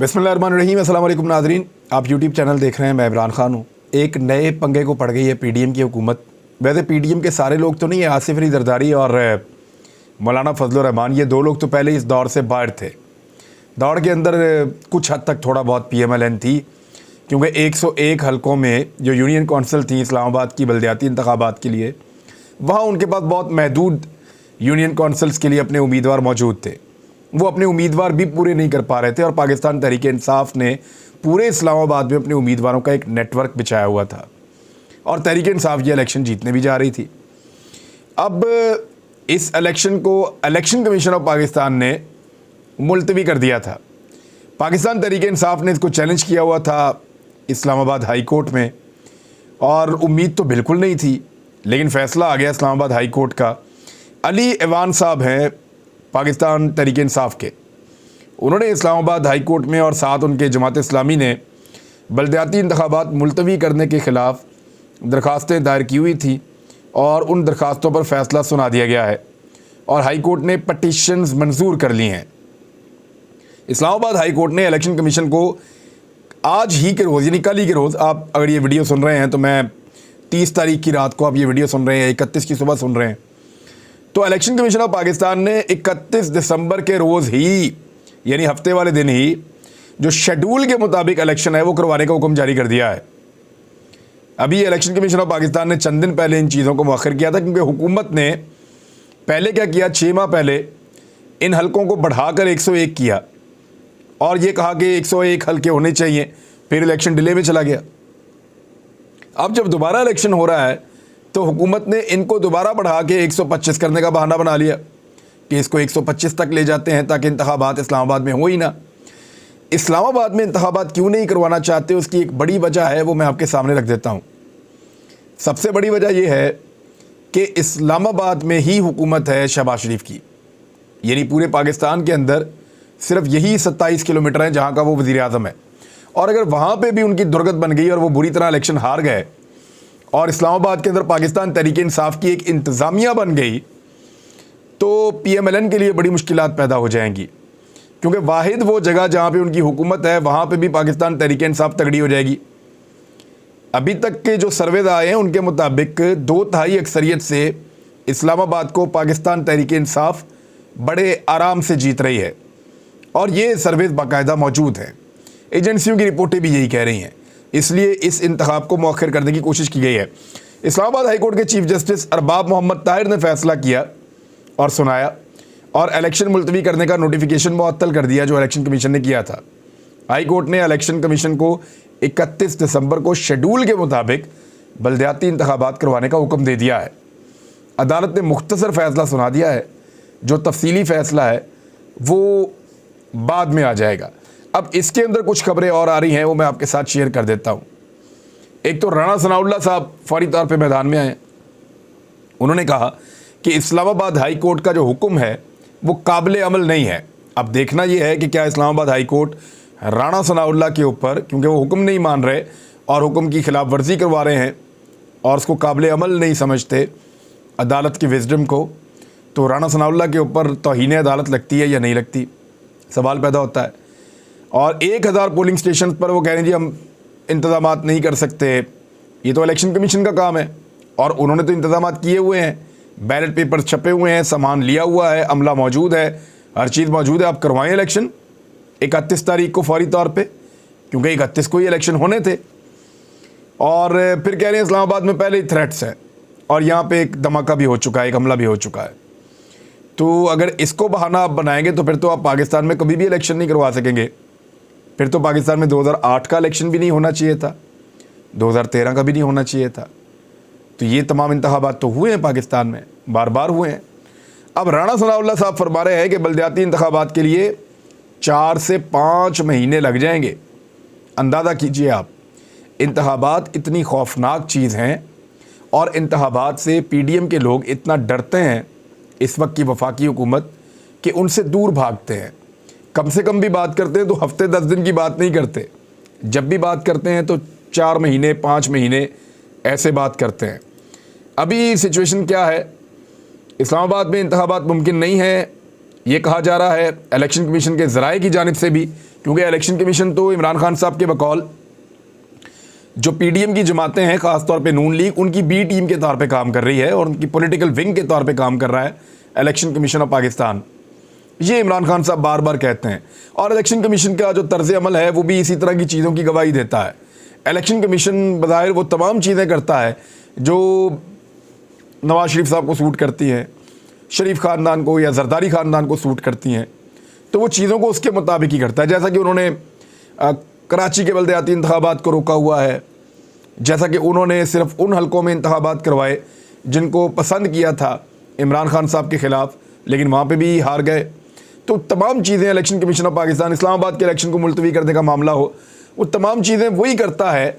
बिस्मिल्लाहिर्रहमानिर्रहीम। अस्सलाम वालेकुम नाज़रीन, आप यूट्यूब चैनल देख रहे हैं। मैं इमरान खान हूँ। एक नए पंगे को पड़ गई है पीडीएम की हुकूमत। वैसे पीडीएम के सारे लोग तो नहीं है, आसिफ अली जरदारी और मौलाना फजलुर रहमान, ये दो लोग तो पहले इस दौर से बाहर थे। दौड़ के अंदर कुछ हद तक थोड़ा बहुत पीएमएलएन थी, क्योंकि 101 हलकों में जो यूनियन कौंसिल थी इस्लामाबाद की बल्दियाती इंतखाबात के लिए, वहाँ उनके पास बहुत महदूद यूनियन कौंसिल्स के लिए अपने उम्मीदवार मौजूद थे। वो अपने उम्मीदवार भी पूरे नहीं कर पा रहे थे और पाकिस्तान तहरीक इंसाफ ने पूरे इस्लामाबाद में अपने उम्मीदवारों का एक नेटवर्क बिछाया हुआ था और तहरीक इंसाफ ये इलेक्शन जीतने भी जा रही थी। अब इस इलेक्शन को इलेक्शन कमीशन ऑफ पाकिस्तान ने मुलतवी कर दिया था। पाकिस्तान तहरीक इंसाफ ने इसको चैलेंज किया हुआ था इस्लामाबाद हाई कोर्ट में, और उम्मीद तो बिल्कुल नहीं थी, लेकिन फ़ैसला आ गया इस्लामाबाद हाई कोर्ट का। अली ऐवान साहब हैं पाकिस्तान तहरीक इंसाफ के, उन्होंने इस्लामाबाद हाई कोर्ट में और साथ उनके जमात इस्लामी ने बल्दियाती इंतखाबात मुलतवी करने के ख़िलाफ़ दरख्वास्तें दायर की हुई थी और उन दरख्वास्तों पर फ़ैसला सुना दिया गया है और हाई कोर्ट ने पटिशन्स मंजूर कर ली हैं। इस्लामाबाद हाई कोर्ट ने इलेक्शन कमीशन को आज ही के रोज़, यानी कल ही के रोज़, आप अगर ये वीडियो सुन रहे हैं तो मैं 30 तारीख की रात को आप ये वीडियो सुन रहे हैं, 31 की सुबह सुन रहे हैं, तो इलेक्शन कमीशन ऑफ पाकिस्तान ने 31 दिसंबर के रोज़ ही, यानी हफ्ते वाले दिन ही, जो शेड्यूल के मुताबिक इलेक्शन है वो करवाने का हुक्म जारी कर दिया है। अभी इलेक्शन कमीशन ऑफ पाकिस्तान ने चंद दिन पहले इन चीज़ों को मुअख्खर किया था, क्योंकि हुकूमत ने पहले क्या किया, 6 माह पहले इन हलकों को बढ़ाकर 101 किया और ये कहा कि 101 हल्के होने चाहिए, फिर इलेक्शन डिले में चला गया। अब जब दोबारा इलेक्शन हो रहा है तो हुकूमत ने इनको दोबारा बढ़ा के 125 करने का बहाना बना लिया कि इसको 125 तक ले जाते हैं ताकि इंतखाबात इस्लामाबाद में हो ही ना। इस्लामाबाद में इंतखाबात क्यों नहीं करवाना चाहते, उसकी एक बड़ी वजह है, वो मैं आपके सामने रख देता हूँ। सबसे बड़ी वजह यह है कि इस्लामाबाद में ही हुकूमत है शहबाज शरीफ की, यानी पूरे पाकिस्तान के अंदर सिर्फ यही 27 किलोमीटर हैं जहाँ का वो वज़ीर आज़म है, और अगर वहाँ पर भी उनकी दुर्गत बन गई और वो बुरी तरह इलेक्शन हार गए और इस्लामाबाद के अंदर पाकिस्तान तहरीक इंसाफ की एक इंतज़ामिया बन गई, तो पीएमएलएन के लिए बड़ी मुश्किलात पैदा हो जाएंगी, क्योंकि वाहिद वो जगह जहाँ पे उनकी हुकूमत है वहाँ पे भी पाकिस्तान तहरीक इंसाफ तगड़ी हो जाएगी। अभी तक के जो सर्वेज आए हैं उनके मुताबिक 2/3 अक्सरियत से इस्लामाबाद को पाकिस्तान तहरीक इंसाफ बड़े आराम से जीत रही है, और ये सर्वेज बाकायदा मौजूद हैं। एजेंसियों की रिपोर्टें भी यही कह रही हैं, इसलिए इस इंतखाब को मौखर करने की कोशिश की गई है। इस्लामाबाद हाई कोर्ट के चीफ जस्टिस अरबाब मोहम्मद ताहिर ने फैसला किया और सुनाया और इलेक्शन मुलतवी करने का नोटिफिकेशन मुअत्तल कर दिया जो इलेक्शन कमीशन ने किया था। हाई कोर्ट ने इलेक्शन कमीशन को 31 दिसंबर को शेड्यूल के मुताबिक बल्दियाती इंतखाबात करवाने का हुक्म दे दिया है। अदालत ने मुख्तसर फ़ैसला सुना दिया है, जो तफसीली फ़ैसला है वो बाद में आ जाएगा। अब इसके अंदर कुछ खबरें और आ रही हैं, वो मैं आपके साथ शेयर कर देता हूँ। एक तो राणा सनाउल्लाह साहब फौरी तौर पे मैदान में आए। उन्होंने कहा कि इस्लामाबाद हाई कोर्ट का जो हुक्म है वो काबिल अमल नहीं है। अब देखना ये है कि क्या इस्लामाबाद हाई कोर्ट राणा सनाउल्लाह के ऊपर, क्योंकि वो हुक्म नहीं मान रहे और हुक्म की खिलाफ वर्जी करवा रहे हैं और उसको काबिल अमल नहीं समझते अदालत की विजडम को, तो राणा सनाउल्लाह के ऊपर तौहीन अदालत लगती है या नहीं लगती, सवाल पैदा होता है। और 1000 पोलिंग स्टेशन पर वो कह रहे हैं जी हम इंतज़ामात नहीं कर सकते, ये तो इलेक्शन कमीशन का काम है और उन्होंने तो इंतज़ामात किए हुए हैं, बैलेट पेपर्स छपे हुए हैं, सामान लिया हुआ है, अमला मौजूद है, हर चीज़ मौजूद है, आप करवाएं इलेक्शन 31 तारीख को फौरी तौर पे, क्योंकि 31 को ही इलेक्शन होने थे। और फिर कह रहे हैं इस्लामाबाद में पहले ही थ्रेट्स हैं और यहाँ पर एक धमाका भी हो चुका है, एक हमला भी हो चुका है। तो अगर इसको बहाना आप बनाएंगे तो फिर तो आप पाकिस्तान में कभी भी इलेक्शन नहीं करवा सकेंगे। फिर तो पाकिस्तान में 2008 का इलेक्शन भी नहीं होना चाहिए था, 2013 का भी नहीं होना चाहिए था। तो ये तमाम इंतखाबात तो हुए हैं पाकिस्तान में, बार बार हुए हैं। अब राणा सनाउल्लाह साहब फरमा रहे हैं कि बल्दियाती इंतखाबात के लिए 4 से 5 महीने लग जाएंगे। अंदाज़ा कीजिए आप, इंतखाबात इतनी खौफनाक चीज़ हैं और इंतखाबात से पीडीएम के लोग इतना डरते हैं इस वक्त की वफाकी हुकूमत कि उनसे दूर भागते हैं। कम से कम भी बात करते हैं तो हफ्ते 10 दिन की बात नहीं करते, जब भी बात करते हैं तो 4 महीने 5 महीने ऐसे बात करते हैं। अभी सिचुएशन क्या है, इस्लामाबाद में इंतखाबात मुमकिन नहीं है, ये कहा जा रहा है इलेक्शन कमीशन के ज़राए की जानिब से भी क्योंकि इलेक्शन कमीशन तो इमरान खान साहब के बकौल जो पीडीएम की जमातें हैं, ख़ासतौर पे नून लीग, उनकी बी टीम के तौर पे काम कर रही है और उनकी पॉलिटिकल विंग के तौर पे काम कर रहा है इलेक्शन कमीशन ऑफ पाकिस्तान। ये इमरान खान साहब बार बार कहते हैं और इलेक्शन कमीशन का जो तर्ज अमल है वो भी इसी तरह की चीज़ों की गवाही देता है। इलेक्शन कमीशन बज़ाहिर वो तमाम चीज़ें करता है जो नवाज शरीफ साहब को सूट करती हैं, शरीफ ख़ानदान को या जरदारी ख़ानदान को सूट करती हैं, तो वो चीज़ों को उसके मुताबिक ही करता है। जैसा कि उन्होंने कराची के बल्दियाती इंतखाबात को रोका हुआ है, जैसा कि उन्होंने सिर्फ उन हलकों में इंतखाबात करवाए जिनको पसंद किया था इमरान खान साहब के ख़िलाफ़, लेकिन वहाँ पे भी हार गए। तो तमाम चीज़ें election commission of Pakistan, Islamabad के इलेक्शन को मुलतवी करने का मामला हो, वो तमाम चीज़ें वही करता है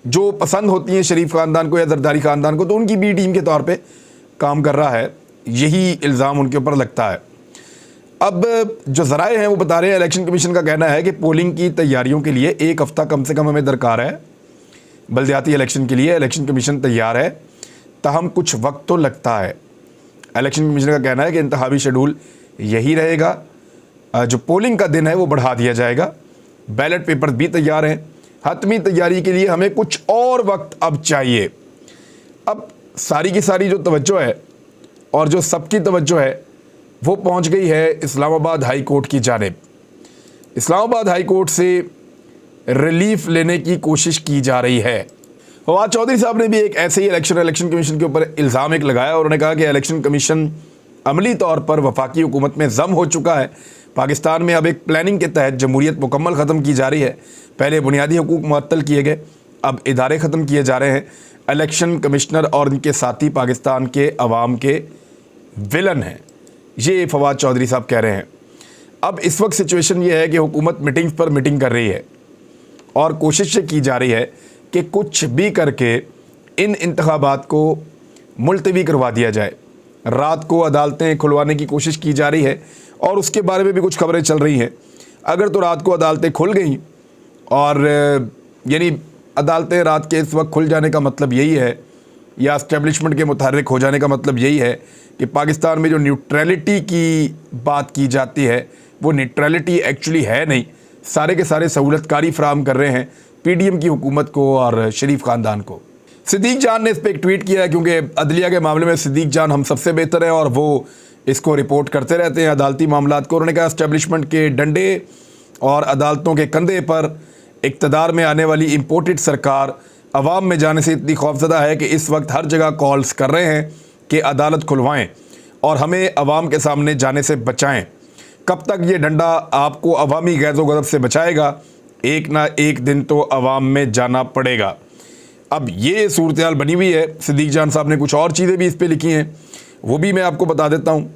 जो पसंद होती हैं शरीफ ख़ानदान को या जरदारी ख़ानदान को, तो उनकी बी टीम के तौर पे काम कर रहा है। यही इल्ज़ाम उनके ऊपर लगता है। अब जो ज़राए हैं वो बता रहे हैं, इलेक्शन कमीशन का कहना है कि पोलिंग की तैयारियों के लिए 1 हफ़्ता कम से कम हमें दरकार है। बल्दियाती इलेक्शन के लिए इलेक्शन कमीशन तैयार है, ताहम कुछ वक्त तो लगता है। इलेक्शन कमीशन का कहना है कि इंतखाबी शेड्यूल यही रहेगा, जो पोलिंग का दिन है वो बढ़ा दिया जाएगा। बैलेट पेपर भी तैयार हैं, हतमी तैयारी के लिए हमें कुछ और वक्त अब चाहिए। अब सारी की सारी जो तवज्जो है और जो सबकी तवज्जो है वो पहुंच गई है इस्लामाबाद हाई कोर्ट की जानिब। इस्लामाबाद हाई कोर्ट से रिलीफ लेने की कोशिश की जा रही है। फवाद चौधरी साहब ने भी एक ऐसे ही इलेक्शन कमीशन के ऊपर इल्ज़ाम एक लगाया और उन्होंने कहा कि इलेक्शन कमीशन अमली तौर पर वफाकी हुकूमत में ज़म हो चुका है। पाकिस्तान में अब एक प्लानिंग के तहत जमहूरियत मुकम्मल ख़त्म की जा रही है। पहले बुनियादी हुकूक मुअत्तल किए गए, अब इदारे ख़त्म किए जा रहे हैं। इलेक्शन कमिश्नर और उनके साथी पाकिस्तान के अवाम के विलन हैं, ये फवाद चौधरी साहब कह रहे हैं। अब इस वक्त सिचुएशन ये है कि हुकूमत मीटिंग्स पर मीटिंग कर रही है और कोशिश ये की जा रही है कि कुछ भी करके इन इंतखाबात को मुलतवी करवा दिया जाए। रात को अदालतें खुलवाने की कोशिश की जा रही है और उसके बारे में भी कुछ खबरें चल रही हैं। अगर तो रात को अदालतें खुल गई, और यानी अदालतें रात के इस वक्त खुल जाने का मतलब यही है, या इस्टेब्लिशमेंट के मुतहर्रिक हो जाने का मतलब यही है कि पाकिस्तान में जो न्यूट्रलिटी की बात की जाती है वो न्यूट्रलिटी एक्चुअली है नहीं। सारे के सारे सहूलतकारी फराहम कर रहे हैं पीडीएम की हुकूमत को और शरीफ ख़ानदान को। सिद्दीक जान ने इस पर एक ट्वीट किया है, क्योंकि अदलिया के मामले में सिद्दीक जान हम सबसे बेहतर हैं और वो इसको रिपोर्ट करते रहते हैं अदालती मामलात को। उन्होंने कहा इस्टेब्लिशमेंट के डंडे और अदालतों के कंधे पर इक़्तिदार में आने वाली इम्पोर्टेड सरकार अवाम में जाने से इतनी खौफज़दा है कि इस वक्त हर जगह कॉल्स कर रहे हैं कि अदालत खुलवाएं और हमें अवाम के सामने जाने से बचाएं। कब तक ये डंडा आपको अवामी गैज़ो गज़ब से बचाएगा? एक ना एक दिन तो अवाम में जाना पड़ेगा। अब ये सूरत हाल बनी हुई है। सिद्दीक जान साहब ने कुछ और चीज़ें भी इस पर लिखी हैं, वो भी मैं आपको बता देता हूँ।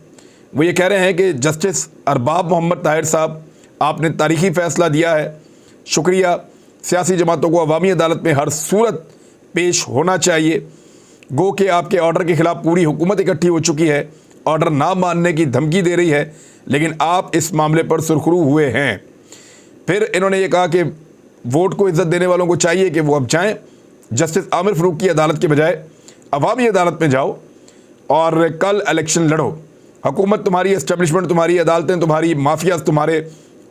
वो ये कह रहे हैं कि जस्टिस अरबाब मोहम्मद ताहिर साहब, आपने तारीख़ी फ़ैसला दिया है, शुक्रिया। सियासी जमातों को अवामी अदालत में हर सूरत पेश होना चाहिए। गो कि आपके ऑर्डर के ख़िलाफ़ पूरी हुकूमत इकट्ठी हो चुकी है, ऑर्डर ना मानने की धमकी दे रही है, लेकिन आप इस मामले पर सुरखरू हुए हैं। फिर इन्होंने ये कहा कि वोट को इज़्ज़त देने वालों को चाहिए कि वो अब जाएँ, जस्टिस आमिर फ़ारूक की अदालत के बजाय अवामी अदालत में जाओ और कल इलेक्शन लड़ो। हुकूमत तुम्हारी, इस्टेब्लिशमेंट तुम्हारी, अदालतें तुम्हारी, माफियाज तुम्हारे,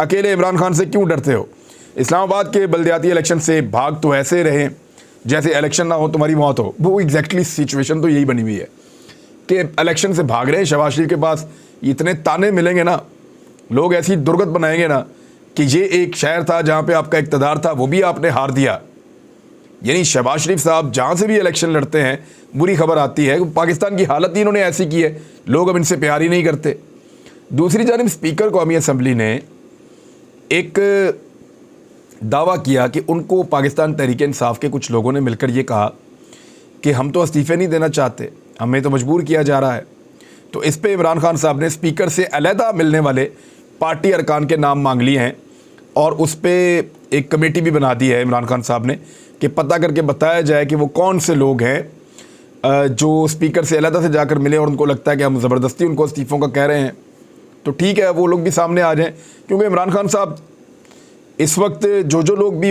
अकेले इमरान खान से क्यों डरते हो? इस्लामाबाद के बल्दियाती इलेक्शन से भाग तो ऐसे रहें जैसे इलेक्शन ना हो तुम्हारी मौत हो। वो एग्जैक्टली सिचुएशन तो यही बनी हुई है कि इलेक्शन से भाग रहे हैं। शहबाज शरीफ के पास इतने ताने मिलेंगे ना, लोग ऐसी दुर्गत बनाएंगे ना कि ये एक शहर था जहाँ पे आपका इक़्तिदार था, वो भी आपने हार दिया। यानी शहबाज शरीफ साहब जहाँ से भी इलेक्शन लड़ते हैं बुरी खबर आती है। पाकिस्तान की हालत ही इन्होंने ऐसी की है, लोग अब इनसे प्यार ही नहीं करते। दूसरी जानिब स्पीकर कौमी असम्बली ने एक दावा किया कि उनको पाकिस्तान तहरीक इंसाफ के कुछ लोगों ने मिलकर ये कहा कि हम तो इस्तीफ़े नहीं देना चाहते, हमें तो मजबूर किया जा रहा है। तो इस पर इमरान खान साहब ने स्पीकर से अलहदा मिलने वाले पार्टी अरकान के नाम मांग लिए हैं और उस पर एक कमेटी भी बना दी है इमरान खान साहब ने कि पता करके बताया जाए कि वो कौन से लोग हैं जो स्पीकर से अलहदा से जाकर मिले और उनको लगता है कि हम ज़बरदस्ती उनको इस्तीफ़ों का कह रहे हैं। तो ठीक है, वो लोग भी सामने आ जाएं, क्योंकि इमरान खान साहब इस वक्त जो लोग भी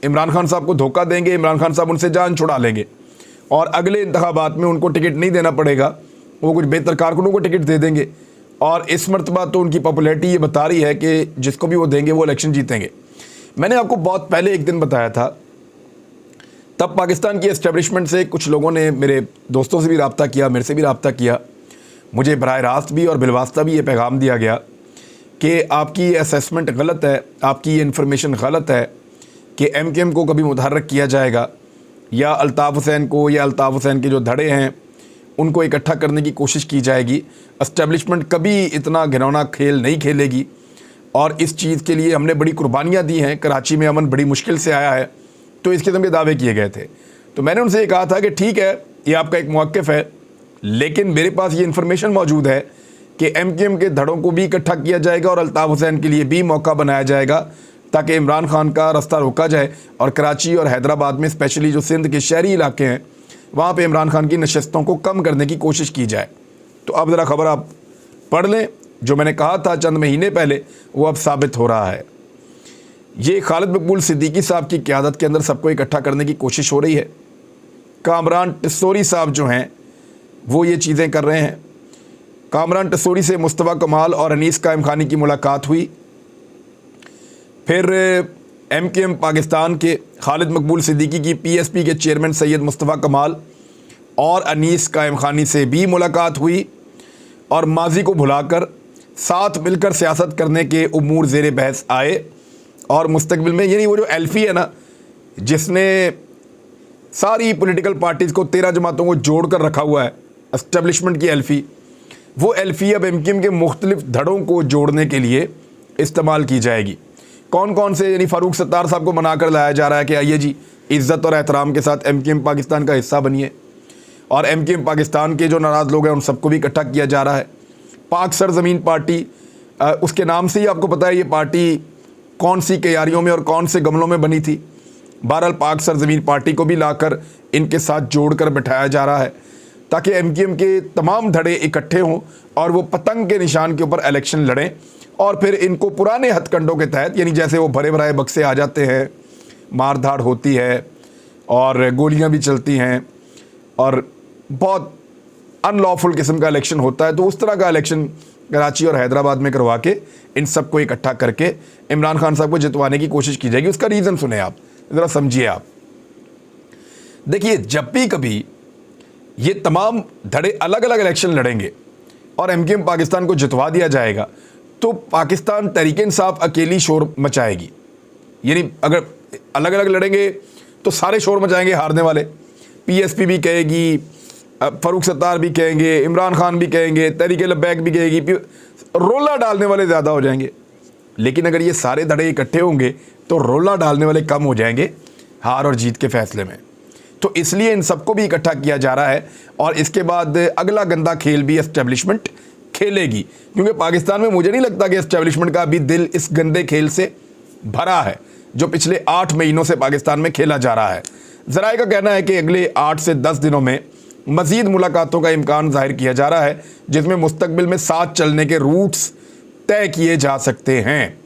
इमरान खान साहब को धोखा देंगे, इमरान खान साहब उनसे जान छुड़ा लेंगे और अगले इंतखाबात में उनको टिकट नहीं देना पड़ेगा, वो कुछ बेहतर कारकुनों को टिकट दे देंगे और इस मरतबा तो उनकी पॉपुलैरिटी ये बता रही है कि जिसको भी वो देंगे वो इलेक्शन जीतेंगे। मैंने आपको बहुत पहले एक दिन बताया था, तब पाकिस्तान की एस्टेब्लिशमेंट से कुछ लोगों ने, मेरे दोस्तों से भी रब्ता किया, मेरे से भी रब्ता किया, मुझे बराह रास्त भी और बिलवास्ता भी ये पैगाम दिया गया कि आपकी असेसमेंट गलत है, आपकी ये इन्फॉर्मेशन गलत है कि MKM को कभी मुतहर्रिक किया जाएगा या अल्ताफ़ हुसैन को या अल्ताफ़ हुसैन के जो धड़े हैं उनको इकट्ठा करने की कोशिश की जाएगी। एस्टेब्लिशमेंट कभी इतना घिनौना खेल नहीं खेलेगी और इस चीज़ के लिए हमने बड़ी कुर्बानियाँ दी हैं। कराची में अमन बड़ी मुश्किल से आया है, तो इस किस्म के दावे किए गए थे। तो मैंने उनसे ये कहा था कि ठीक है, ये आपका एक मौक़िफ़ है, लेकिन मेरे पास ये इन्फॉर्मेशन मौजूद है कि MKM के धड़ों को भी इकट्ठा किया जाएगा और अल्ताफ़ हुसैन के लिए भी मौका बनाया जाएगा ताकि इमरान खान का रास्ता रोका जाए और कराची और हैदराबाद में स्पेशली जो सिंध के शहरी इलाके हैं वहाँ पे इमरान खान की नशस्तों को कम करने की कोशिश की जाए। तो अब ज़रा ख़बर आप पढ़ लें, जो मैंने कहा था चंद महीने पहले वो अब साबित हो रहा है। ये खालिद मकबूल सिद्दीकी साहब की क़यादत के अंदर सबको इकट्ठा करने की कोशिश हो रही है। कामरान टसोरी साहब जो हैं वो ये चीज़ें कर रहे हैं। कामरान टसोरी से मुस्तफ़ा कमाल और अनीस कायम खानी की मुलाकात हुई। फिर MKM पाकिस्तान के खालिद मकबूल सिद्दीकी की PSP के चेयरमैन सैयद मुस्तफ़ा कमाल और अनीस कायम खानी से भी मुलाकात हुई और माजी को भुलाकर साथ मिलकर सियासत करने के उमूर ज़ेर बहस आए और मुस्तकबिल में, यानी वो जो एल्फी है ना, जिसने सारी पॉलिटिकल पार्टीज़ को 13 जमातों को जोड़ कर रखा हुआ है, एस्टेब्लिशमेंट की एल्फी, वो एल्फी अब MKM के मुख्तलिफ धड़ों को जोड़ने के लिए इस्तेमाल की जाएगी। कौन कौन से, यानी फ़ारूक सत्तार साहब को मना कर लाया जा रहा है कि आइए जी इज़्ज़त और एहतराम के साथ MKM पाकिस्तान का हिस्सा बनिए, और MKM पाकिस्तान के जो नाराज़ लोग हैं उन सबको भी इकट्ठा किया जा रहा है। पाक सरज़मीन पार्टी, उसके नाम से ही आपको पता है ये पार्टी कौन सी क्यारियों में और कौन से गमलों में बनी थी। बहरहाल पाक सरज़मीन पार्टी को भी लाकर इनके साथ जोड़ कर बैठाया जा रहा है ताकि MKM के तमाम धड़े इकट्ठे हों और वो पतंग के निशान के ऊपर इलेक्शन लड़ें और फिर इनको पुराने हथकंडों के तहत, यानी जैसे वो भरे भराए बक्से आ जाते हैं, मार धाड़ होती है और गोलियां भी चलती हैं और बहुत अनलॉफुल किस्म का इलेक्शन होता है, तो उस तरह का इलेक्शन कराची और हैदराबाद में करवा के इन सबको इकट्ठा करके इमरान खान साहब को जितवाने की कोशिश की जाएगी। उसका रीज़न सुने आप, ज़रा समझिए आप। देखिए, जब भी कभी ये तमाम धड़े अलग अलग इलेक्शन लड़ेंगे और MKM पाकिस्तान को जितवा दिया जाएगा तो पाकिस्तान तहरीक-ए-इंसाफ अकेली शोर मचाएगी। यानी अगर अलग अलग लड़ेंगे तो सारे शोर मचाएंगे हारने वाले। PSP भी कहेगी, फ़ारूक सत्तार भी कहेंगे, इमरान खान भी कहेंगे, तहरीक-ए-लब्बैक भी कहेगी, रोला डालने वाले ज़्यादा हो जाएंगे। लेकिन अगर ये सारे धड़े इकट्ठे होंगे तो रोला डालने वाले कम हो जाएंगे हार और जीत के फैसले में। तो इसलिए इन सबको भी इकट्ठा किया जा रहा है और इसके बाद अगला गंदा खेल भी एस्टेब्लिशमेंट खेलेगी, क्योंकि पाकिस्तान में मुझे नहीं लगता कि एस्टेब्लिशमेंट का अभी दिल इस गंदे खेल से भरा है जो पिछले 8 महीनों से पाकिस्तान में खेला जा रहा है। ज़राए का कहना है कि अगले 8 से 10 दिनों में मज़ीद मुलाकातों का इम्कान ज़ाहिर किया जा रहा है, जिसमें मुस्तकबिल में साथ चलने के रूट्स तय किए जा सकते हैं।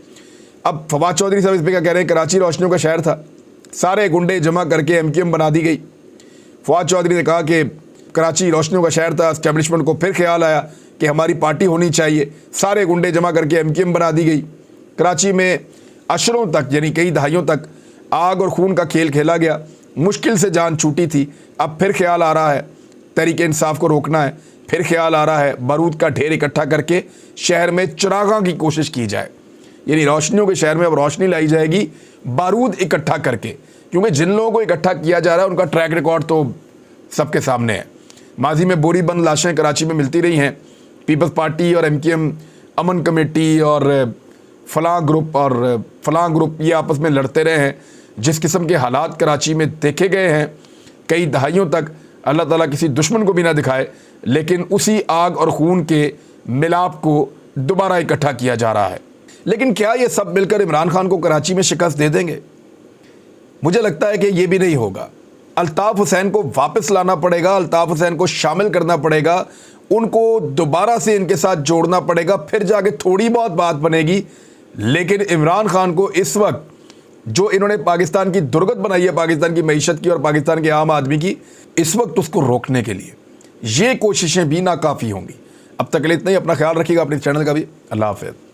अब फवाद चौधरी साहब इस पर क्या कह रहे हैं, कराची रोशनियों का शहर था, सारे गुंडे जमा करके MKM बना दी गई। फवाद चौधरी ने कहा कि कराची रोशनियों का शहर था, एस्टेब्लिशमेंट को फिर ख्याल आया कि हमारी पार्टी होनी चाहिए, सारे गुंडे जमा करके MKM बना दी गई। कराची में अशरों तक, यानी कई दहाइयों तक आग और खून का खेल खेला गया, मुश्किल से जान छूटी थी। अब फिर ख्याल आ रहा है तहरीक-ए-इंसाफ को रोकना है, फिर ख्याल आ रहा है बारूद का ढेर इकट्ठा करके शहर में चिरागां की कोशिश की जाए, यानी रोशनियों के शहर में अब रोशनी लाई जाएगी बारूद इकट्ठा करके, क्योंकि जिन लोगों को इकट्ठा किया जा रहा है उनका ट्रैक रिकॉर्ड तो सबके सामने है। माजी में बोरी बंद लाशें कराची में मिलती रही हैं। पीपल्स पार्टी और MKM, अमन कमेटी और फलां ग्रुप ये आपस में लड़ते रहे हैं। जिस किस्म के हालात कराची में देखे गए हैं कई दहाइयों तक, अल्लाह ताला किसी दुश्मन को भी ना दिखाए, लेकिन उसी आग और खून के मिलाप को दोबारा इकट्ठा किया जा रहा है। लेकिन क्या ये सब मिलकर इमरान खान को कराची में शिकस्त दे देंगे? मुझे लगता है कि ये भी नहीं होगा। अल्ताफ़ हुसैन को वापस लाना पड़ेगा, अल्ताफ़ हुसैन को शामिल करना पड़ेगा, उनको दोबारा से इनके साथ जोड़ना पड़ेगा, फिर जाके थोड़ी बहुत बात बनेगी। लेकिन इमरान खान को इस वक्त जो इन्होंने पाकिस्तान की दुर्गत बनाई है, पाकिस्तान की मईशत की और पाकिस्तान के आम आदमी की, इस वक्त उसको रोकने के लिए ये कोशिशें भी नाकाफ़ी होंगी। अब तक के लिए इतना ही, अपना ख्याल रखिएगा, अपने चैनल का भी। अल्लाह हाफ़िज़।